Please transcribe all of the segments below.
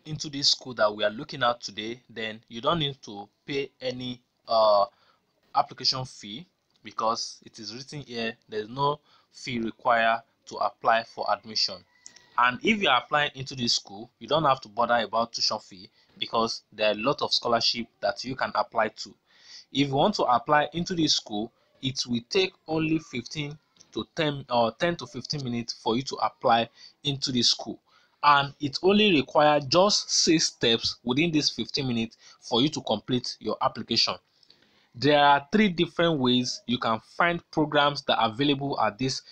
into this school that we are looking at today, then you don't need to pay any application fee, because it is written here there's no fee required to apply for admission. And if you are applying into this school, you don't have to bother about tuition fee, because there are a lot of scholarship that you can apply to. If you want to apply into this school, it will take only 15 to 10 or 10 to 15 minutes for you to apply into this school, and it only requires just 6 steps within this 15 minutes for you to complete your application. There are 3 different ways you can find programs that are available at this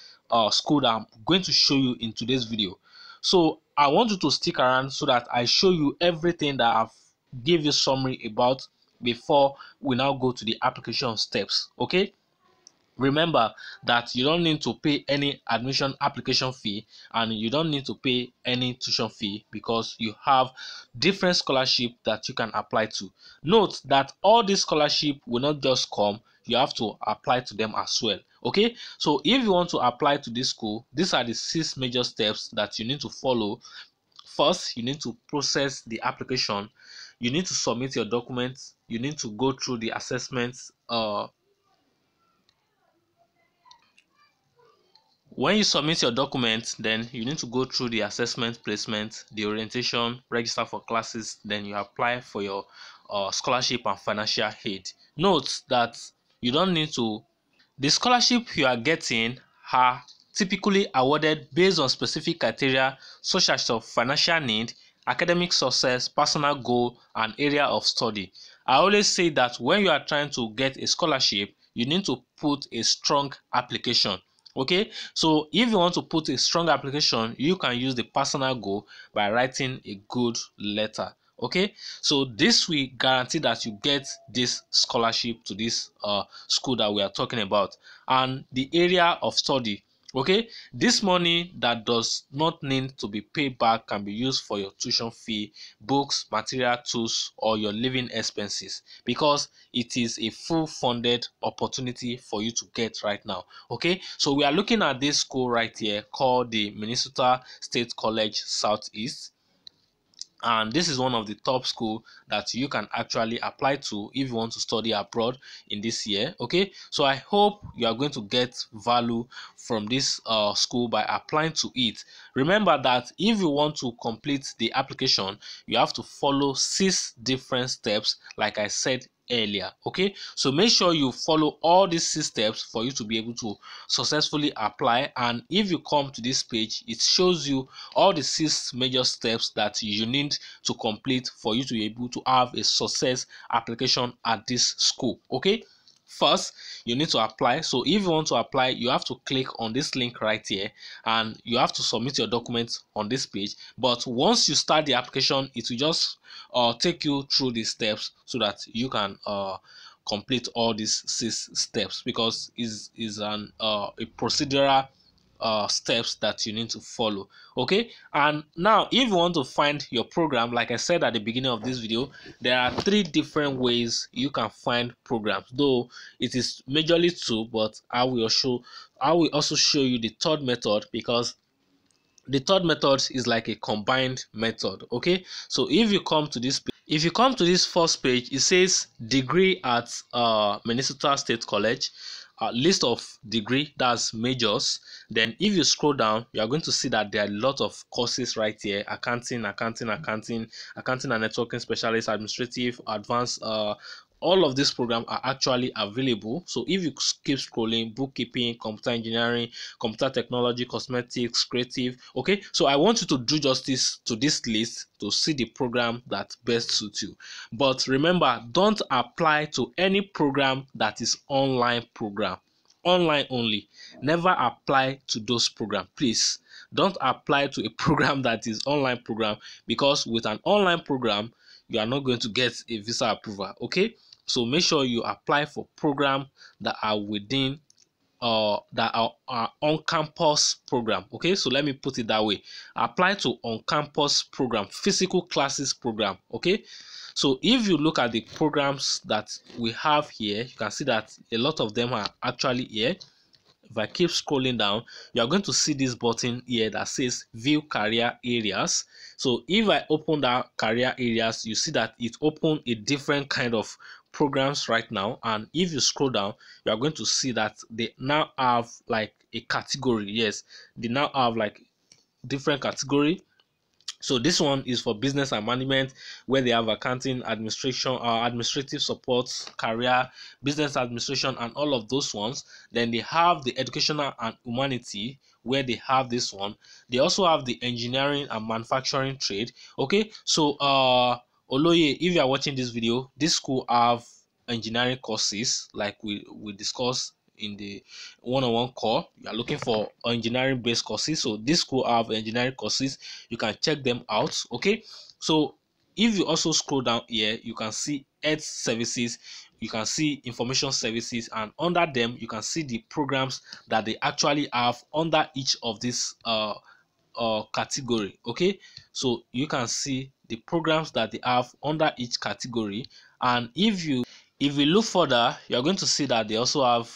school that I'm going to show you in today's video. So I want you to stick around so that I show you everything that I've give you summary about before we now go to the application steps. Okay, remember that you don't need to pay any admission application fee, and you don't need to pay any tuition fee, because you have different scholarship that you can apply to. Note that all these scholarship will not just come, you have to apply to them as well. Okay, so if you want to apply to this school, these are the 6 major steps that you need to follow. First, you need to process the application, you need to submit your documents, you need to go through the assessments. When you submit your documents, then you need to go through the assessment, placement, the orientation, register for classes, then you apply for your scholarship and financial aid. Note that you don't need to. The scholarship you are getting are typically awarded based on specific criteria such as your financial need, academic success, personal goal, and area of study. I always say that when you are trying to get a scholarship, you need to put a strong application. Okay, so if you want to put a strong application, you can use the personal goal by writing a good letter. Okay, so this will guarantee that you get this scholarship to this school that we are talking about. And the area of study, okay, this money that does not need to be paid back can be used for your tuition fee, books, material, tools, or your living expenses, because it is a full funded opportunity for you to get right now. Okay, so we are looking at this school right here called the Minnesota State College Southeast, and this is one of the top school that you can actually apply to if you want to study abroad in this year. Okay, so I hope you are going to get value from this school by applying to it. Remember that if you want to complete the application, you have to follow 6 different steps like I said earlier. Okay, so make sure you follow all these 6 steps for you to be able to successfully apply. And if you come to this page, it shows you all the 6 major steps that you need to complete for you to be able to have a success application at this school. Okay, first you need to apply. So if you want to apply, you have to click on this link right here, and you have to submit your documents on this page. But once you start the application, it will just take you through the steps so that you can complete all these 6 steps, because is an a procedural steps that you need to follow. Okay, and now if you want to find your program, like I said at the beginning of this video, there are 3 different ways you can find programs, though it is majorly 2, but I will also show you the 3rd method, because the 3rd method is like a combined method. Okay, so if you come to this page, if you come to this first page, it says degree at Minnesota State College, list of degree, that's majors. Then if you scroll down, you are going to see that there are a lot of courses right here: accounting and networking specialist, administrative, advanced. All of these programs are actually available. So if you keep scrolling, bookkeeping, computer engineering, computer technology, cosmetics, creative. Okay, so I want you to do justice to this list to see the program that best suits you. But remember, don't apply to any program that is online program, online only. Never apply to those programs, please. Don't apply to a program that is online program, because with an online program you are not going to get a visa approval. Okay, so make sure you apply for programs that are within that are on-campus program. Okay, so let me put it that way: apply to on-campus program, physical classes program. Okay, so if you look at the programs that we have here, you can see that a lot of them are actually here. if I keep scrolling down, you are going to see this button here that says view career areas. So if I open that career areas, you see that it opened a different kind of programs right now. And if you scroll down, you are going to see that they now have like a category. Yes, they now have like different category. So this one is for business and management, where they have accounting, administration, administrative support, career, business administration, and all of those ones. Then they have the educational and humanity, where they have this one. They also have the engineering and manufacturing trade. Okay, so Oloye, if you are watching this video, this school have engineering courses like we discussed in the one-on-one call. You are looking for engineering based courses, so this school have engineering courses. You can check them out. Okay, so if you also scroll down here, you can see health services, you can see information services, and under them you can see the programs that they actually have under each of these category. Okay, so you can see the programs that they have under each category. And if you look further, you're going to see that they also have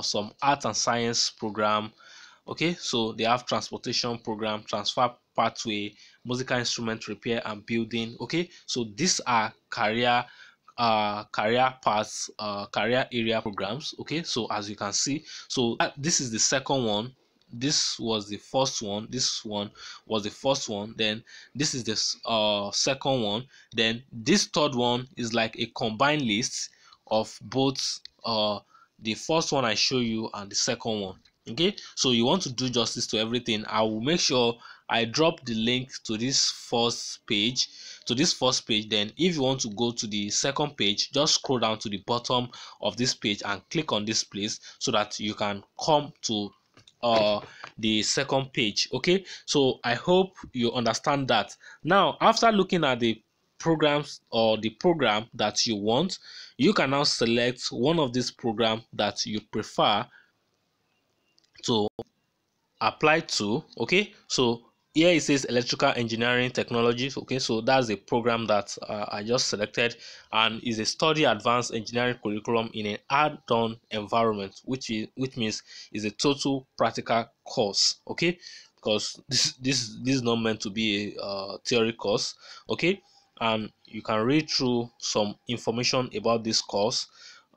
some art and science program. Okay, so they have transportation program, transfer pathway, musical instrument repair and building. Okay, so these are career paths, career area programs. Okay, so as you can see, so this is the second one, this was the first one, this one was the first one, then this is the second one, then this third one is like a combined list of both the first one I show you and the second one. Okay, so you want to do justice to everything, I will make sure I drop the link to this first page, then if you want to go to the second page, just scroll down to the bottom of this page and click on this place so that you can come to the second page. Okay, so I hope you understand that. Now after looking at the programs or the program that you want, you can now select one of these programs that you prefer to apply to. Okay, so here it says electrical engineering technologies. Okay, so that's a program that I just selected, and is a study advanced engineering curriculum in an add-on environment, which means is a total practical course. Okay, because this is not meant to be a theory course. Okay, and you can read through some information about this course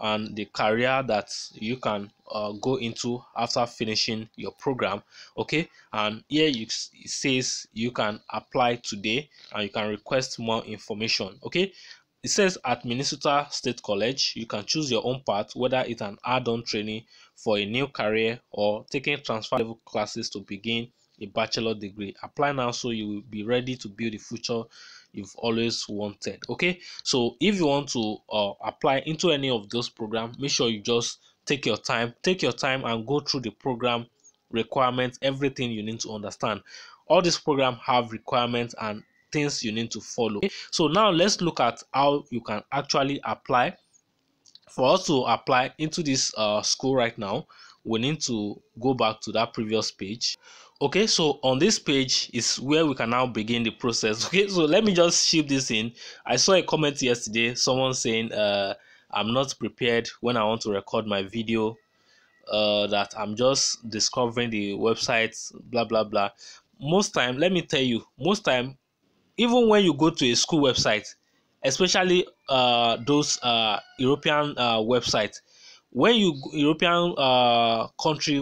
and the career that you can go into after finishing your program. Okay, and here it says you can apply today and you can request more information. Okay, it says at Minnesota State College you can choose your own path, whether it's an add-on training for a new career or taking transfer level classes to begin a bachelor degree. Apply now so you will be ready to build the future you've always wanted. Okay, so if you want to apply into any of those programs, make sure you just take your time and go through the program requirements, everything you need to understand. All these programs have requirements and things you need to follow. Okay? So now let's look at how you can actually apply. For us to apply into this school right now, we need to go back to that previous page. Okay, so on this page is where we can now begin the process. Okay, so let me just ship this in. I saw a comment yesterday, someone saying I'm not prepared when I want to record my video, that I'm just discovering the website, blah blah blah. Most time, let me tell you, most time, even when you go to a school website, especially those European websites, when you European country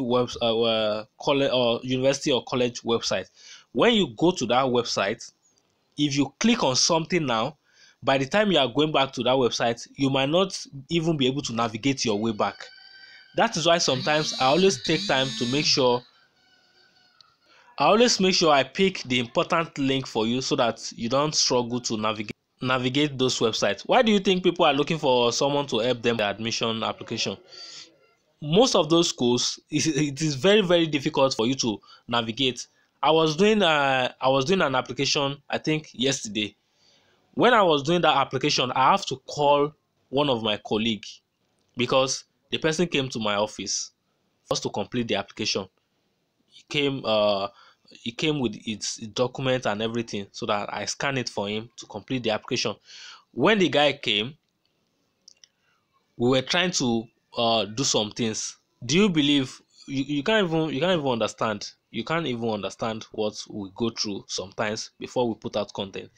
college or university or college website, when you go to that website, if you click on something now, by the time you are going back to that website, you might not even be able to navigate your way back. That is why sometimes I always take time to make sure I pick the important link for you so that you don't struggle to navigate those websites. Why do you think people are looking for someone to help them with the admission application? Most of those schools, it is very very difficult for you to navigate. I was doing an application, I think yesterday. When I was doing that application, I have to call one of my colleagues because the person came to my office for us to complete the application. He came with its document and everything so that I scanned it for him to complete the application. When the guy came, we were trying to do some things. Do you believe you can't even understand. You can't even understand what we go through sometimes before we put out content.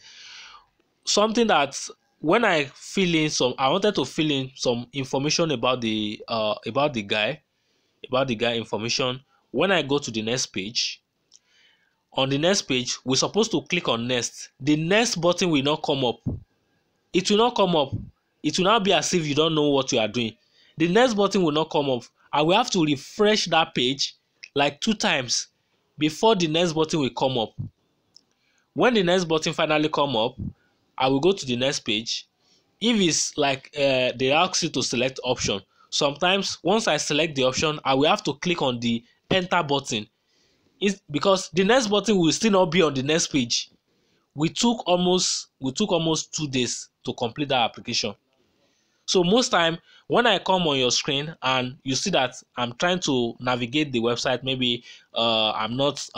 Something that when I wanted to fill in some information about the guy information. When I go to the next page, on the next page, we're supposed to click on next. The next button will not come up. It will not come up. It will not be as if you don't know what you are doing. The next button will not come up. I will have to refresh that page like 2 times before the next button will come up. When the next button finally come up, I will go to the next page. If it's like they ask you to select option, sometimes once I select the option, I will have to click on the enter button. It's because the next button will still not be on the next page. We took almost 2 days to complete that application. So most time when I come on your screen and you see that I'm trying to navigate the website, maybe I'm not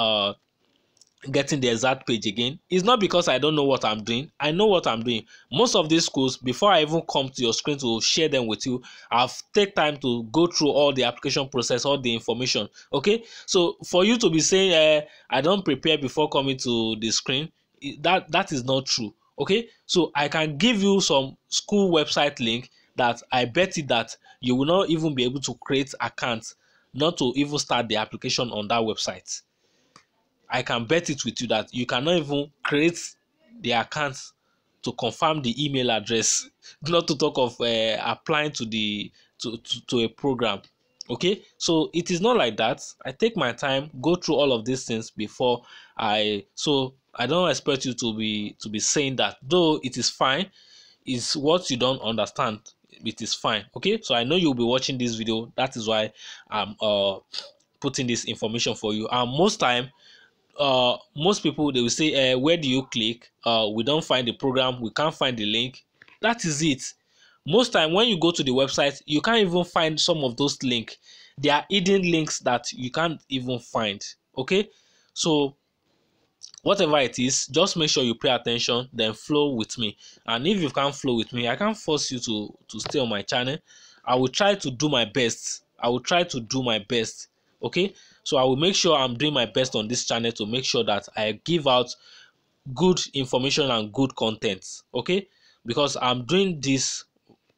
getting the exact page again, it's not because I don't know what I'm doing. I know what I'm doing. Most of these schools, before I even come to your screen to share them with you, I've take time to go through all the application process, all the information. Okay, so for you to be saying I don't prepare before coming to the screen, that is not true. Okay, so I can give you some school website link that I bet it that you will not even be able to create accounts, not to even start the application on that website. I can bet it with you that you cannot even create the account to confirm the email address, not to talk of applying to a program. Okay, so it is not like that. I take my time, go through all of these things before so I don't expect you to be saying that, though it is fine. It's what you don't understand. It is fine. Okay, so I know you'll be watching this video. That is why I'm putting this information for you. And most people, they will say where do you click? We don't find the program, we can't find the link. That is it. Most time when you go to the website, you can't even find some of those links. There are hidden links that you can't even find. Okay, so whatever it is, just make sure you pay attention, then flow with me. And if you can't flow with me, I can't force you to stay on my channel. I will try to do my best. Okay, so I will make sure I'm doing my best on this channel to make sure that I give out good information and good content. Okay, because I'm doing this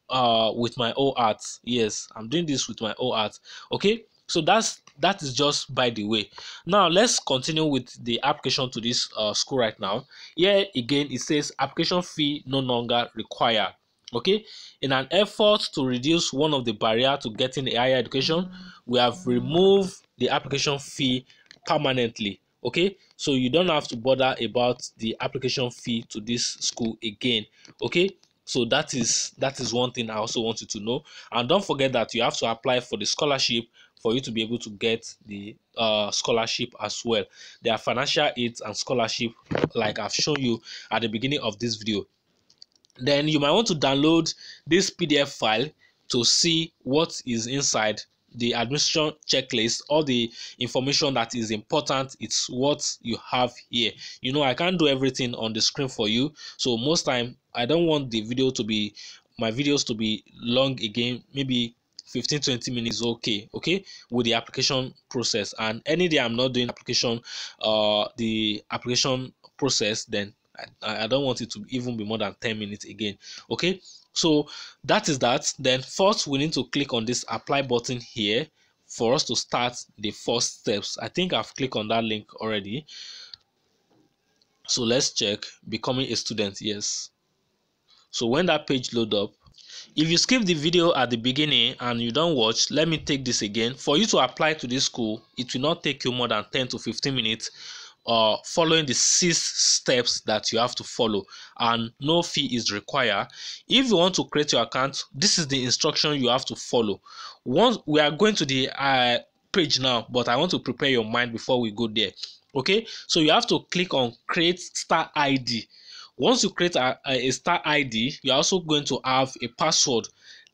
with my whole heart. Yes, I'm doing this with my whole heart. Okay, so that is just by the way. Now let's continue with the application to this school right now. Here again it says application fee no longer required. Okay, in an effort to reduce one of the barriers to getting a higher education, we have removed the application fee permanently. Okay, so you don't have to bother about the application fee to this school again. Okay, so that is one thing I also want you to know. And don't forget that you have to apply for the scholarship for you to be able to get the scholarship as well. There are financial aids and scholarship like I've shown you at the beginning of this video. Then you might want to download this PDF file to see what is inside the admission checklist. All the information that is important, it's what you have here. You know, I can't do everything on the screen for you, so most time I don't want my videos to be long again. Maybe 15-20 minutes okay with the application process. And any day I'm not doing the application process, then I don't want it to even be more than 10 minutes again. Okay, so that is that. Then first we need to click on this apply button here for us to start the first steps. I think I've clicked on that link already, so let's check. Becoming a student, yes. So when that page load up, if you skip the video at the beginning and you don't watch, let me take this again. For you to apply to this school, it will not take you more than 10 to 15 minutes following the 6 steps that you have to follow, and no fee is required. If you want to create your account, this is the instruction you have to follow. Once we are going to the page now, but I want to prepare your mind before we go there. Okay, so you have to click on create star ID. Once you create a star ID, you're also going to have a password.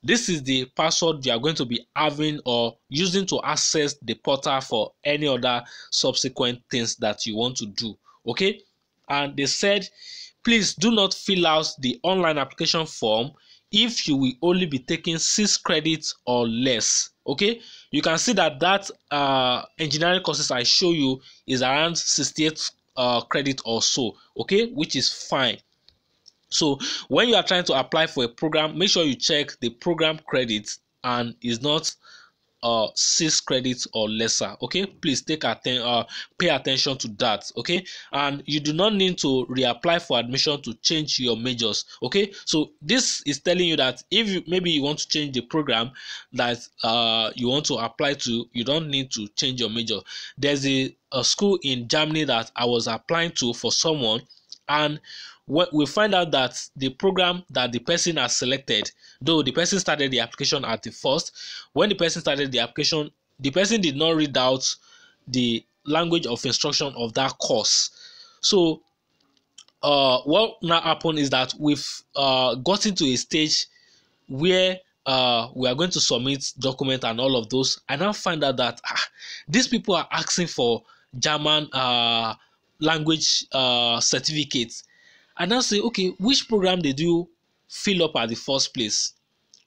This is the password you are going to be having or using to access the portal for any other subsequent things that you want to do. Okay, and they said please do not fill out the online application form if you will only be taking 6 credits or less. Okay, you can see that engineering courses I show you is around 68 credit or so, okay, which is fine. So when you are trying to apply for a program, make sure you check the program credits and is not 6 credits or lesser. Okay, please pay attention to that. Okay, and you do not need to reapply for admission to change your majors. Okay, so this is telling you that if maybe you want to change the program that you want to apply to, you don't need to change your major. There's a school in Germany that I was applying to for someone, and we find out that the program that the person has selected, though the person started the application at the first, when the person started the application, the person did not read out the language of instruction of that course. So what now happened is that we've gotten to a stage where we are going to submit document and all of those. I now find out that these people are asking for German language certificates. I now say, okay, which program did you fill up at the first place?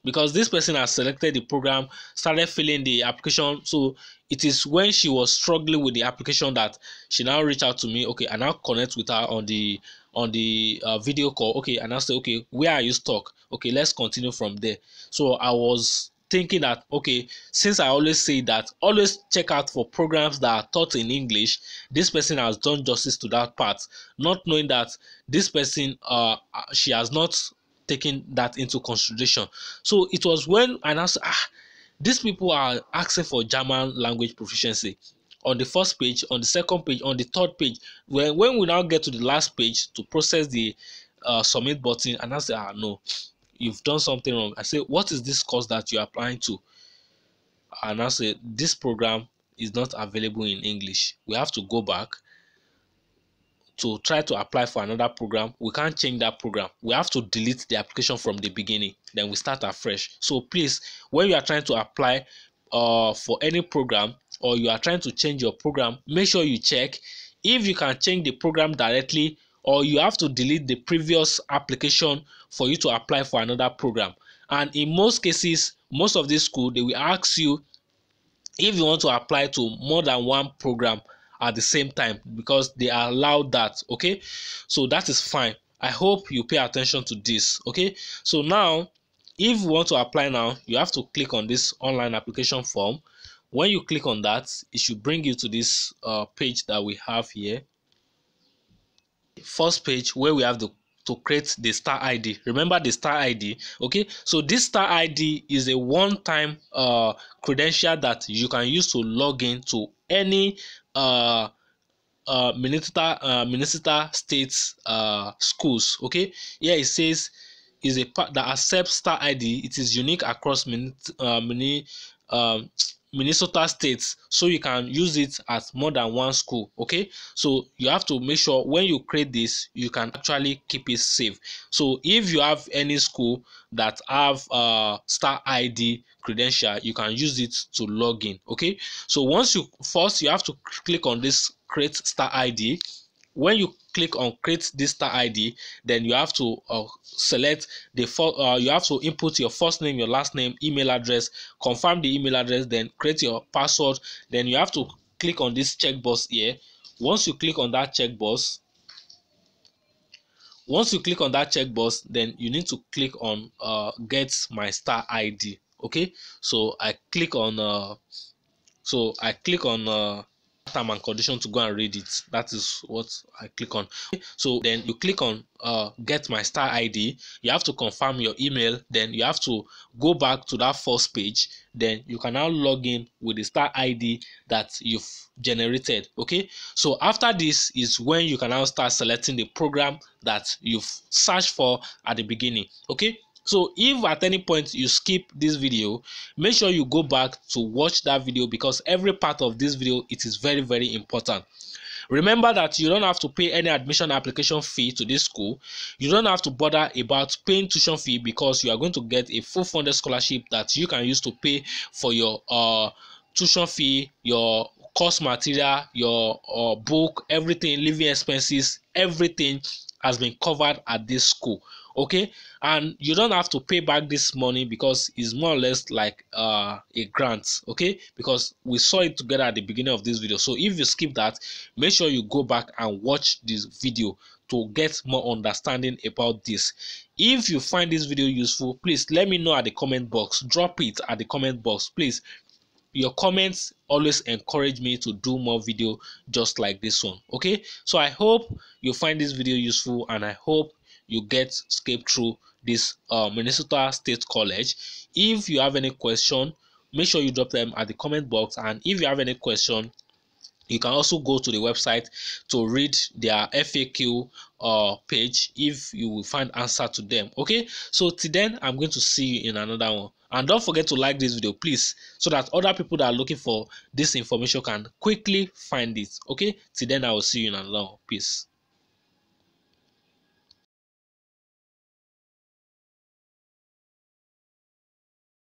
Because this person has selected the program, started filling the application. So it is when she was struggling with the application that she now reached out to me. Okay, I now connect with her on the video call. Okay, and I say, okay, where are you stuck? Okay, let's continue from there. So I was thinking that, okay, since I always say that always check out for programs that are taught in English, this person has done justice to that part, not knowing that this person she has not taken that into consideration. So it was when I now said, these people are asking for German language proficiency on the first page, on the second page, on the third page. When we now get to the last page to process the submit button, and I say, no, you've done something wrong. I say, what is this course that you're applying to? And I say, this program is not available in English. We have to go back to try to apply for another program. We can't change that program. We have to delete the application from the beginning. Then we start afresh. So please, when you are trying to apply for any program, or you are trying to change your program, make sure you check if you can change the program directly, or you have to delete the previous application for you to apply for another program. And in most cases, most of these schools, they will ask you if you want to apply to more than one program at the same time, because they allow that. Okay, so that is fine. I hope you pay attention to this. Okay, so now if you want to apply now, you have to click on this online application form. When you click on that, it should bring you to this page that we have here. First page where we have to create the star ID. Remember the star ID. Okay, so this star ID is a one-time credential that you can use to log in to any Minnesota State schools. Okay, here it says is a part that accepts star ID. It is unique across Minnesota states, so you can use it at more than one school. Okay, so you have to make sure when you create this, you can actually keep it safe. So if you have any school that have star ID credential, you can use it to log in. Okay, so you have to click on this create star ID. When you click on create this star ID, then you have to select you have to input your first name, your last name, email address, confirm the email address, then create your password. Then you have to click on this checkbox here. Once you click on that checkbox, then you need to click on get my star ID. Okay, so I click on term and condition to go and read it. That is what I click on. So then you click on get my star ID. You have to confirm your email. Then you have to go back to that first page. Then you can now log in with the star ID that you've generated. Okay, so after this is when you can now start selecting the program that you've searched for at the beginning. Okay, so if at any point you skip this video, make sure you go back to watch that video, because every part of this video, it is very, very important. Remember that you don't have to pay any admission application fee to this school. You don't have to bother about paying tuition fee, because you are going to get a full funded scholarship that you can use to pay for your tuition fee, your course material, your book, everything, living expenses, everything has been covered at this school. Okay, and you don't have to pay back this money because it's more or less like a grant. Okay, because we saw it together at the beginning of this video. So if you skip that, make sure you go back and watch this video to get more understanding about this. If you find this video useful, please let me know at the comment box. Drop it at the comment box, please. Your comments always encourage me to do more video just like this one. Okay, so I hope you find this video useful, and I hope you get escape through this Minnesota State College. If you have any question, make sure you drop them at the comment box, and if you have any question, you can also go to the website to read their FAQ page if you will find answer to them. Okay, so till then, I'm going to see you in another one. And don't forget to like this video, please, so that other people that are looking for this information can quickly find it. Okay, till then, I will see you in another one. Peace.